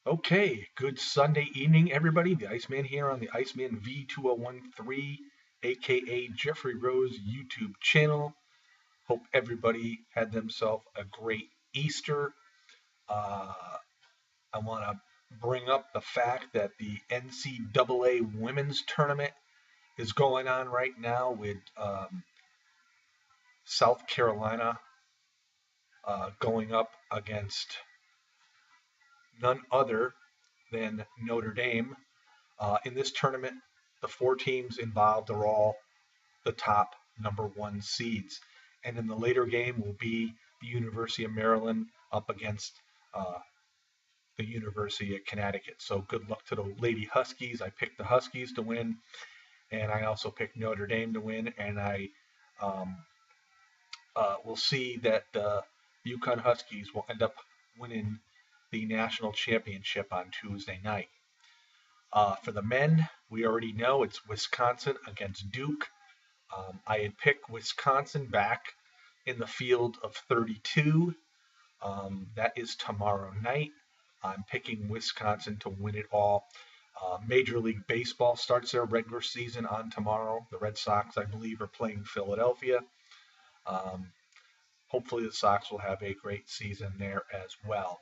Okay, good Sunday evening, everybody. The Iceman here on the Iceman V2013, aka Jeffrey Rose YouTube channel. Hope everybody had themselves a great Easter. Uh, I want to bring up the fact that the NCAA women's tournament is going on right now with South Carolina going up against none other than Notre Dame. In this tournament, the four teams involved are all the top #1 seeds. And in the later game will be the University of Maryland up against uh, the University of Connecticut. So good luck to the Lady Huskies. I picked the Huskies to win, and I also picked Notre Dame to win. And I um, will see that the UConn Huskies will end up winning the national championship on Tuesday night. For the men, we already know it's Wisconsin against Duke. I had picked Wisconsin back in the field of 32. That is tomorrow night. I'm picking Wisconsin to win it all. Major League Baseball starts their regular season on tomorrow. The Red Sox, I believe, are playing Philadelphia. Um, Hopefully, the Sox will have a great season there as well.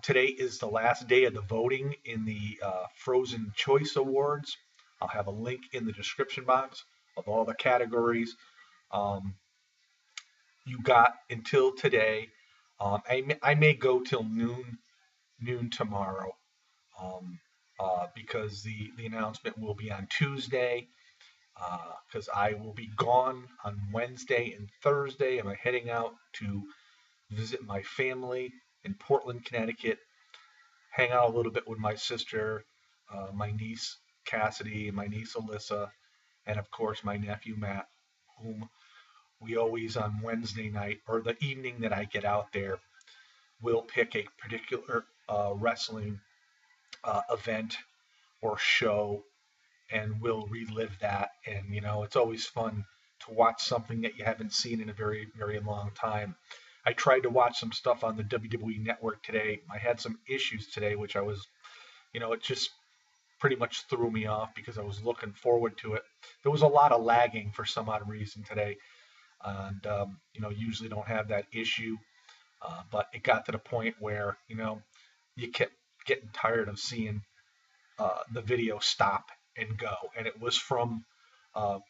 Today is the last day of the voting in the Frozen Choice Awards. I'll have a link in the description box of all the categories. Um, you got until today. I may go till noon tomorrow because the announcement will be on Tuesday because I will be gone on Wednesday and Thursday. I'm heading out to visit my family in Portland, Connecticut, hang out a little bit with my sister, my niece Cassidy, my niece Alyssa, and of course my nephew Matt, whom we always on Wednesday night or the evening that I get out there will pick a particular wrestling event or show and we'll relive that. And it's always fun to watch something that you haven't seen in a very, very long time. I tried to watch some stuff on the WWE Network today. I had some issues today, which I was, it just pretty much threw me off because I was looking forward to it. There was a lot of lagging for some odd reason today, and usually don't have that issue, but it got to the point where you kept getting tired of seeing the video stop and go, and it was from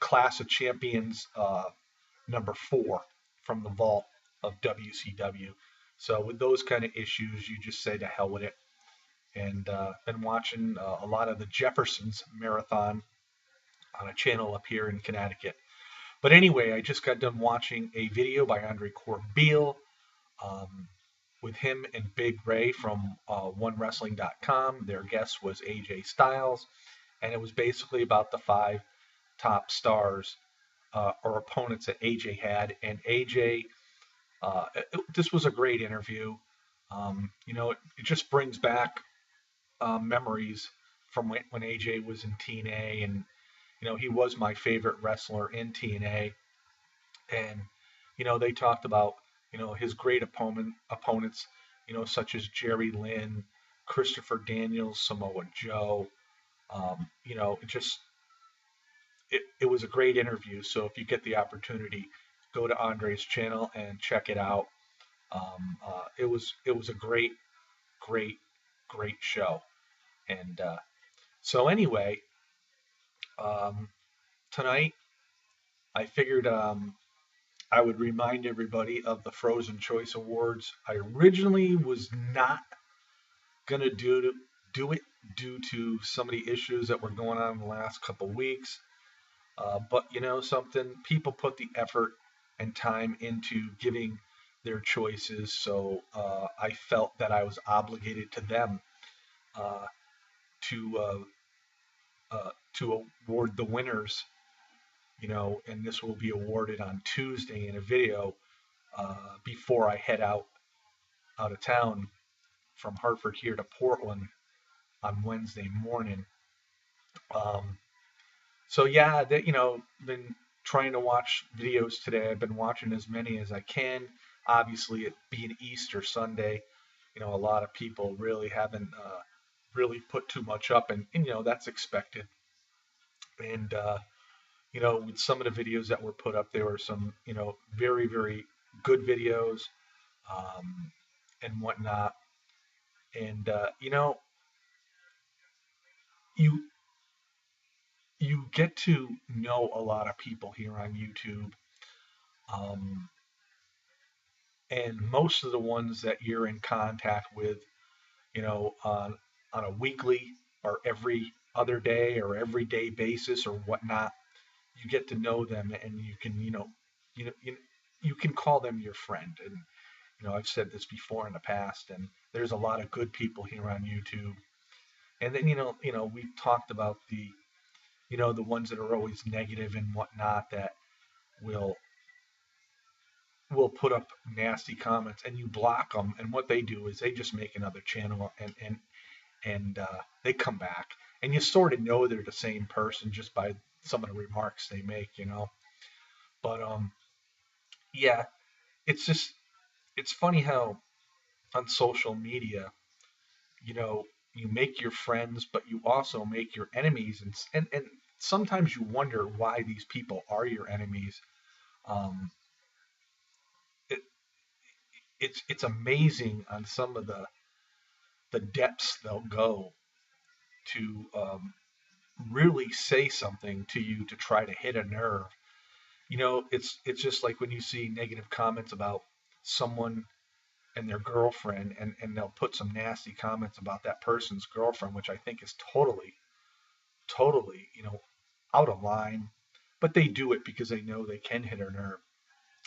Clash of Champions #4 from the vault of WCW. So with those kind of issues, you just say to hell with it. And been watching a lot of the Jeffersons marathon on a channel up here in Connecticut. But anyway, I just got done watching a video by Andre Corbeil with him and Big Ray from OneWrestling.com. Their guest was AJ Styles, and it was basically about the 5 top stars or opponents that AJ had. And AJ, this was a great interview. It just brings back memories from when AJ was in TNA, and he was my favorite wrestler in TNA. And they talked about his great opponents, such as Jerry Lynn, Christopher Daniels, Samoa Joe. It was a great interview. So if you get the opportunity, go to Andre's channel and check it out. It was a great, great, great show. And so anyway, tonight I figured I would remind everybody of the Frozen Choice Awards. I originally was not gonna do it due to some of the issues that were going on in the last couple weeks. But something, people put the effort and time into giving their choices, so I felt that I was obligated to them to award the winners. And this will be awarded on Tuesday in a video before I head out of town from Hartford here to Portland on Wednesday morning. So yeah, been trying to watch videos today. I've been watching as many as I can. Obviously, it being Easter Sunday, a lot of people really haven't really put too much up, and that's expected. And with some of the videos that were put up, there were some very very good videos, and whatnot. And you you get to know a lot of people here on YouTube, um, and most of the ones that you're in contact with, on a weekly or every other day or every day basis or whatnot, you get to know them, and you can you know you, you can call them your friend. And I've said this before in the past, and there's a lot of good people here on YouTube. And then we've talked about the ones that are always negative and whatnot, that will will put up nasty comments, and you block them. And what they do is they just make another channel, and they come back, and you sort of know they're the same person just by some of the remarks they make. But yeah, it's just it's funny how on social media, you know, you make your friends, but you also make your enemies, and sometimes you wonder why these people are your enemies. Um, it, it's amazing on some of the depths they'll go to really say something to you to try to hit a nerve. It's just like when you see negative comments about someone and their girlfriend, and they'll put some nasty comments about that person's girlfriend, which I think is totally, totally, out of line. But they do it because they know they can hit her nerve,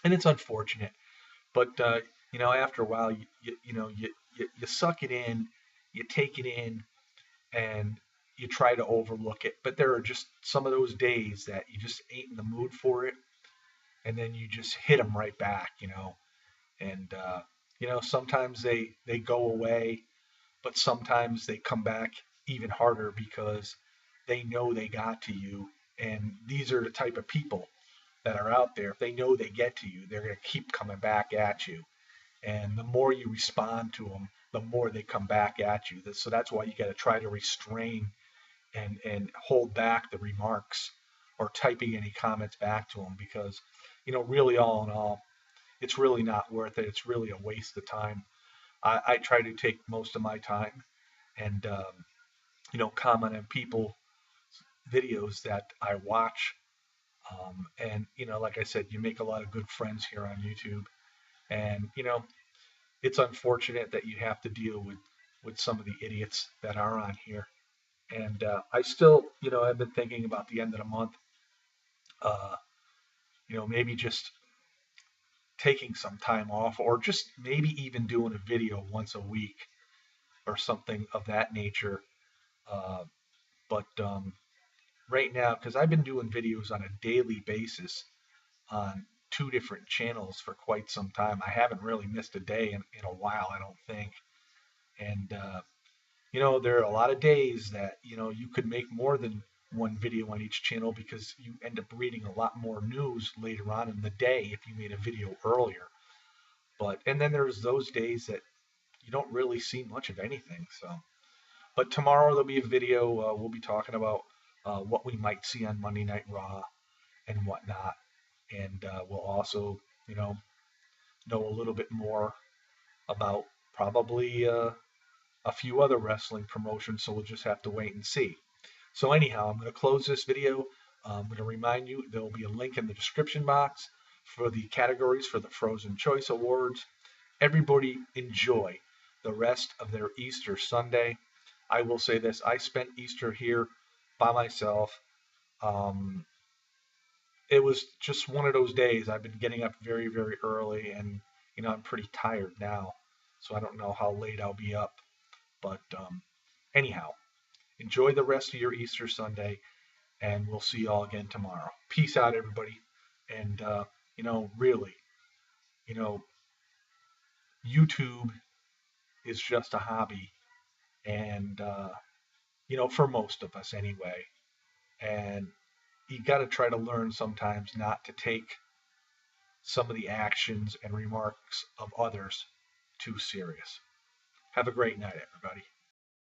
and it's unfortunate. But after a while, you suck it in, you take it in, and you try to overlook it. But there are just some of those days that you just ain't in the mood for it, and then you just hit them right back. And sometimes they go away, but sometimes they come back even harder because they know they got to you. And these are the type of people that are out there. If they know they get to you, they're going to keep coming back at you. And the more you respond to them, the more they come back at you. So that's why you got to try to restrain and hold back the remarks or typing any comments back to them, because really, all in all, it's really not worth it. It's really a waste of time. I try to take most of my time and comment on people videos that I watch. And like I said, you make a lot of good friends here on YouTube. And it's unfortunate that you have to deal with some of the idiots that are on here. And I still, I've been thinking about the end of the month. Uh, maybe just taking some time off, or just maybe even doing a video once a week or something of that nature. Uh, but right now, because I've been doing videos on a daily basis on two different channels for quite some time, I haven't really missed a day in a while, I don't think. And there are a lot of days that you could make more than one video on each channel, because you end up reading a lot more news later on in the day if you made a video earlier. And then there's those days that you don't really see much of anything. But tomorrow there'll be a video. We'll be talking about what we might see on Monday Night Raw and whatnot, and we'll also, know a little bit more about probably a few other wrestling promotions. So we'll just have to wait and see. So anyhow, I'm going to close this video. I'm going to remind you there will be a link in the description box for the categories for the Frozen Choice Awards. Everybody enjoy the rest of their Easter Sunday. I will say this: I spent Easter here by myself. Um, it was just one of those days. I've been getting up very, very early, and I'm pretty tired now, so I don't know how late I'll be up. But anyhow, enjoy the rest of your Easter Sunday, and we'll see you all again tomorrow. Peace out, everybody. And really, you know, YouTube is just a hobby, and for most of us anyway. And you got to try to learn sometimes not to take some of the actions and remarks of others too serious. Have a great night, everybody.